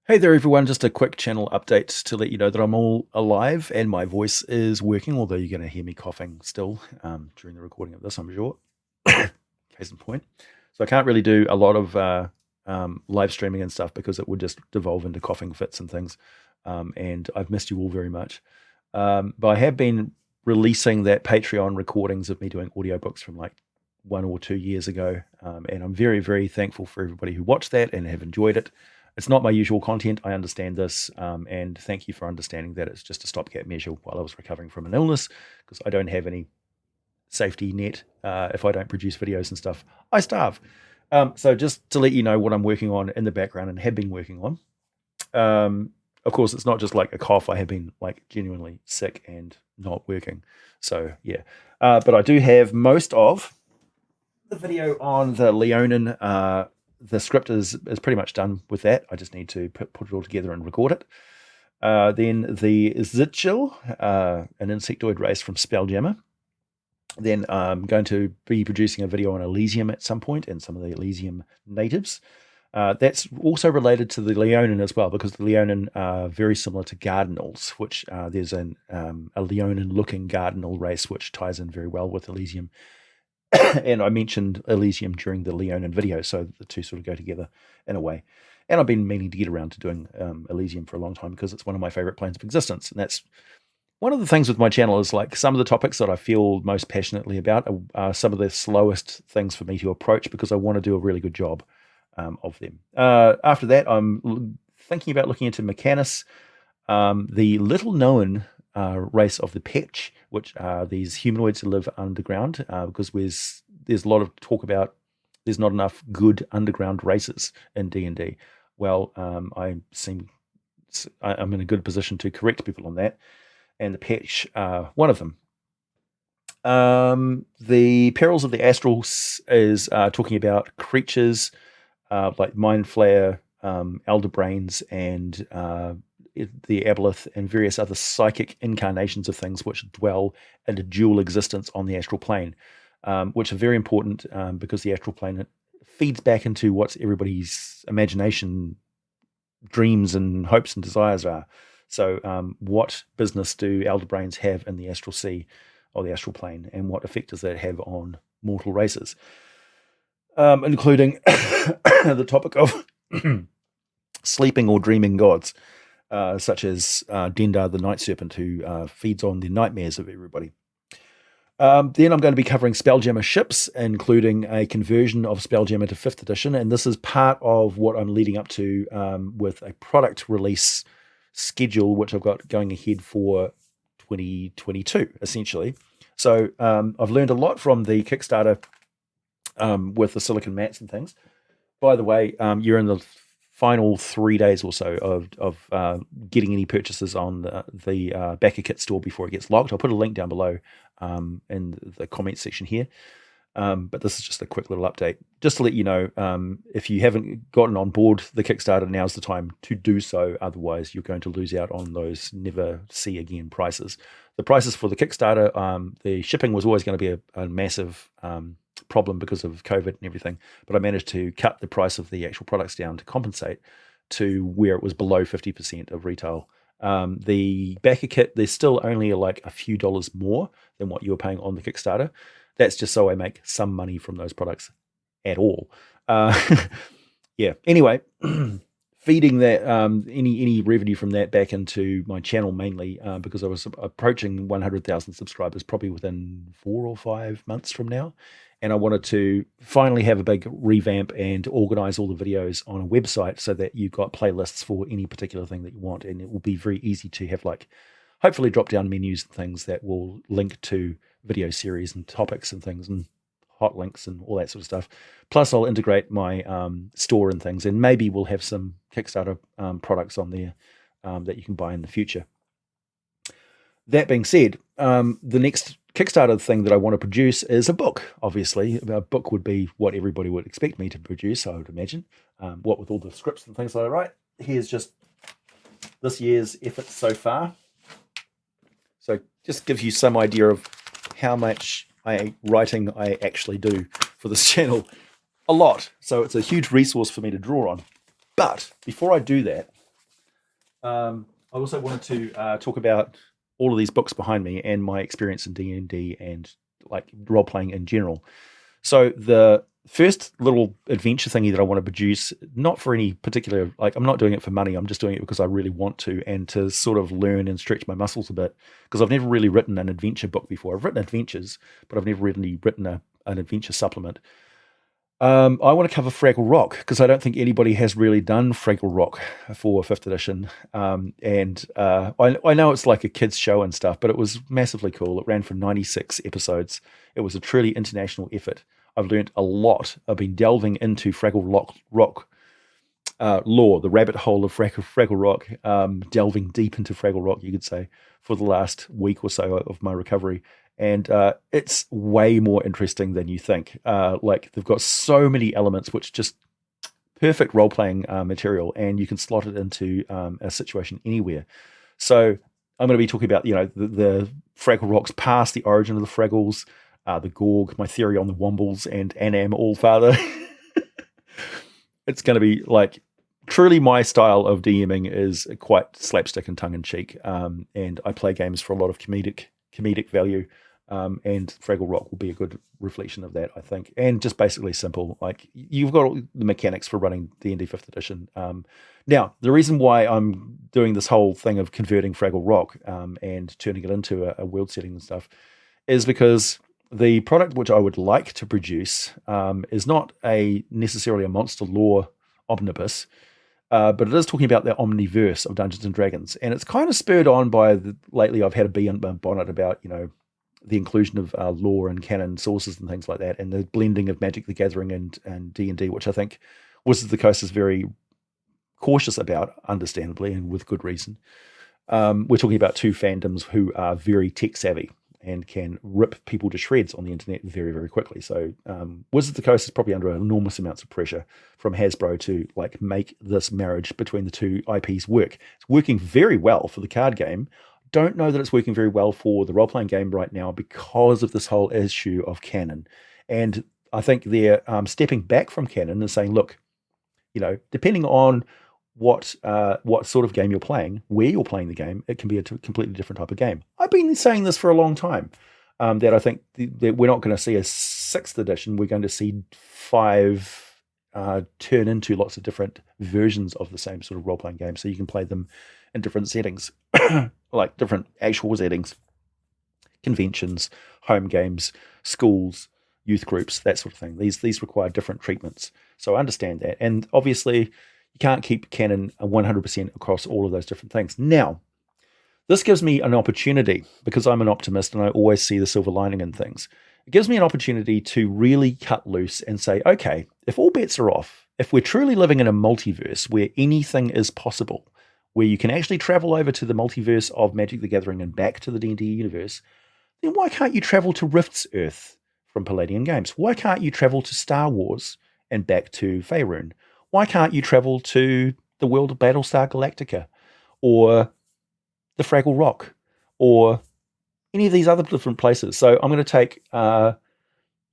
Hey there, everyone. Just a quick channel update to let you know that I'm all alive and my voice is working, although you're going to hear me coughing still during the recording of this, I'm sure. Case in point. So I can't really do a lot of live streaming and stuff because it would just devolve into coughing fits and things. And I've missed you all very much. But I have been releasing that Patreon recordings of me doing audiobooks from like 1 or 2 years ago. And I'm very, very thankful for everybody who watched that and have enjoyed it. It's not my usual content. I understand this, and thank you for understanding that it's just a stopgap measure while I was recovering from an illness, because I don't have any safety net. If I don't produce videos and stuff, I starve. So just to let you know what I'm working on in the background and have been working on. Of course, it's not just like a cough. I have been like genuinely sick and not working. So yeah, but I do have most of the video on the Leonin. The script is pretty much done with that. I just need to put it all together and record it. Then the Zitchil, an insectoid race from Spelljammer. Then I'm going to be producing a video on Elysium at some point and some of the Elysium natives. That's also related to the Leonin as well, because the Leonin are very similar to Cardinals, which there's a Leonin-looking Cardinal race, which ties in very well with Elysium. And I mentioned Elysium during the Leonin video, so the two sort of go together in a way. And I've been meaning to get around to doing Elysium for a long time because it's one of my favorite planes of existence. And that's one of the things with my channel is like some of the topics that I feel most passionately about are some of the slowest things for me to approach because I want to do a really good job of them. After that, I'm thinking about looking into Mechanus, the little known race of the Petch, which are these humanoids who live underground, because there's a lot of talk about there's not enough good underground races in D&D. Well, I'm in a good position to correct people on that, and the Petch are one of them. The Perils of the Astrals is talking about creatures like Mind Flayer, Elder Brains, and the Aboleth, and various other psychic incarnations of things which dwell in a dual existence on the astral plane, which are very important because the astral plane feeds back into what everybody's imagination, dreams, and hopes and desires are. So what business do Elder Brains have in the astral sea or the astral plane, and what effect does that have on mortal races? Including the topic of sleeping or dreaming gods. Such as Dendar the Night Serpent, who feeds on the nightmares of everybody. Then I'm going to be covering Spelljammer ships, including a conversion of Spelljammer to 5th edition, and this is part of what I'm leading up to with a product release schedule, which I've got going ahead for 2022, essentially. So I've learned a lot from the Kickstarter with the silicone mats and things. By the way, you're in the final 3 days or so of getting any purchases on the Pickett store before it gets locked. I'll put a link down below in the comment section here. But this is just a quick little update, just to let you know, if you haven't gotten on board the Kickstarter, now's the time to do so. Otherwise, you're going to lose out on those never see again prices. The prices for the Kickstarter, the shipping was always going to be a massive problem because of COVID and everything, but I managed to cut the price of the actual products down to compensate to where it was below 50% of retail. The backer kit, there's still only like a few dollars more than what you were paying on the Kickstarter. That's just so I make some money from those products at all. Yeah. Anyway, feeding that any revenue from that back into my channel mainly because I was approaching 100,000 subscribers probably within 4 or 5 months from now. And I wanted to finally have a big revamp and organize all the videos on a website so that you've got playlists for any particular thing that you want. And it will be very easy to have like, hopefully drop down menus and things that will link to video series and topics and things and hot links and all that sort of stuff. Plus I'll integrate my store and things, and maybe we'll have some Kickstarter products on there that you can buy in the future. That being said, the next Kickstarter thing that I want to produce is a book. Obviously, a book would be what everybody would expect me to produce, I would imagine. What with all the scripts and things like that, right? Here's just this year's effort so far. So just gives you some idea of how much writing I actually do for this channel. A lot. So it's a huge resource for me to draw on. But before I do that, I also wanted to talk about all of these books behind me and my experience in D&D and like role playing in general. So the first little adventure thingy that I want to produce, not for any particular, like I'm not doing it for money. I'm just doing it because I really want to and to sort of learn and stretch my muscles a bit because I've never really written an adventure book before. I've written adventures, but I've never really written an adventure supplement. I want to cover Fraggle Rock because I don't think anybody has really done Fraggle Rock for 5th edition. I know it's like a kids show and stuff, but it was massively cool. It ran for 96 episodes. It was a truly international effort. I've learned a lot. I've been delving into Fraggle Rock lore, the rabbit hole of Fraggle Rock, delving deep into Fraggle Rock, you could say, for the last week or so of my recovery. And it's way more interesting than you think. Like they've got so many elements, which just perfect role-playing material, and you can slot it into a situation anywhere. So I'm going to be talking about, the Fraggle Rock's past, the origin of the Fraggles, the Gorg, my theory on the Wombles, and Anam Allfather. It's going to be like truly my style of DMing is quite slapstick and tongue-in-cheek, and I play games for a lot of comedic value. And Fraggle Rock will be a good reflection of that, I think, and just basically simple. Like you've got all the mechanics for running D&D 5th edition. Now, the reason why I'm doing this whole thing of converting Fraggle Rock and turning it into a world setting and stuff is because the product which I would like to produce is not necessarily a monster lore omnibus, but it is talking about the omniverse of Dungeons and Dragons, and it's kind of spurred on by lately I've had a bee in my bonnet about the inclusion of lore and canon sources and things like that, and the blending of Magic the Gathering and D&D, which I think Wizards of the Coast is very cautious about, understandably, and with good reason. We're talking about two fandoms who are very tech savvy and can rip people to shreds on the internet very, very quickly. So Wizards of the Coast is probably under enormous amounts of pressure from Hasbro to make this marriage between the two IPs work. It's working very well for the card game. Don't know that it's working very well for the role-playing game right now because of this whole issue of canon. And I think they're stepping back from canon and saying, look, depending on what sort of game you're playing, where you're playing the game, it can be a completely different type of game. I've been saying this for a long time, that I think that we're not going to see a 6th edition. We're going to see 5 turn into lots of different versions of the same sort of role-playing game. So you can play them in different settings, like different actual settings, conventions, home games, schools, youth groups, that sort of thing. These require different treatments. So I understand that. And obviously, you can't keep canon 100% across all of those different things. Now, this gives me an opportunity, because I'm an optimist and I always see the silver lining in things. It gives me an opportunity to really cut loose and say, okay, if all bets are off, if we're truly living in a multiverse where anything is possible, where you can actually travel over to the multiverse of Magic the Gathering and back to the D&D universe, then why can't you travel to Rift's Earth from Palladium Games? Why can't you travel to Star Wars and back to Faerun? Why can't you travel to the world of Battlestar Galactica or the Fraggle Rock or any of these other different places? So I'm going to take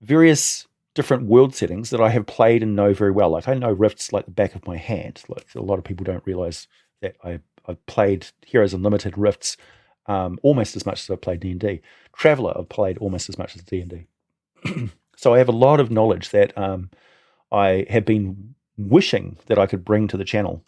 various different world settings that I have played and know very well. Like I know Rifts like the back of my hand. Like a lot of people don't realize that I've played Heroes Unlimited Rifts almost as much as I've played D&D. Traveller I've played almost as much as D&D. So I have a lot of knowledge that I have been wishing that I could bring to the channel.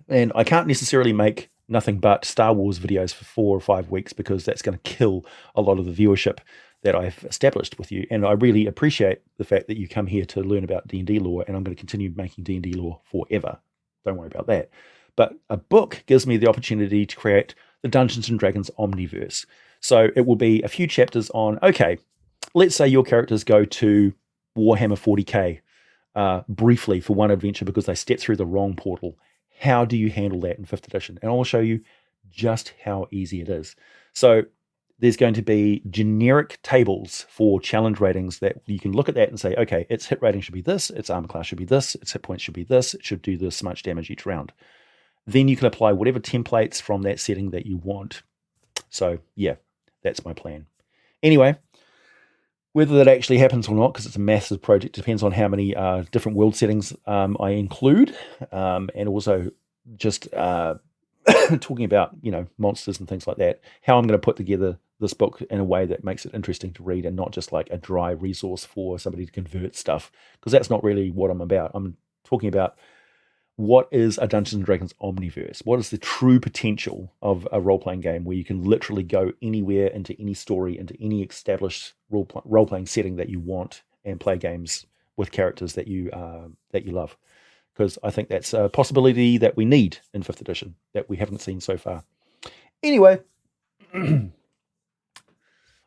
And I can't necessarily make nothing but Star Wars videos for 4 or 5 weeks because that's going to kill a lot of the viewership that I've established with you. And I really appreciate the fact that you come here to learn about D&D lore, and I'm going to continue making D&D lore forever. Don't worry about that. But a book gives me the opportunity to create the Dungeons and Dragons Omniverse. So it will be a few chapters on, okay, let's say your characters go to Warhammer 40k briefly for one adventure because they stepped through the wrong portal. How do you handle that in 5th edition? And I will show you just how easy it is. So there's going to be generic tables for challenge ratings that you can look at that and say, okay, its hit rating should be this, its armor class should be this, its hit points should be this, it should do this much damage each round. Then you can apply whatever templates from that setting that you want. So yeah, that's my plan. Anyway, whether that actually happens or not, because it's a massive project, depends on how many different world settings I include, and also just talking about, monsters and things like that, how I'm going to put together this book in a way that makes it interesting to read and not just like a dry resource for somebody to convert stuff, because that's not really what I'm about. I'm talking about what is a Dungeons and Dragons omniverse? What is the true potential of a role-playing game where you can literally go anywhere into any story, into any established role-playing setting that you want, and play games with characters that you love? Because I think that's a possibility that we need in 5th edition that we haven't seen so far. Anyway, I'm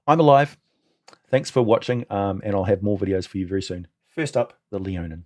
alive. Thanks for watching, and I'll have more videos for you very soon. First up, the Leonin.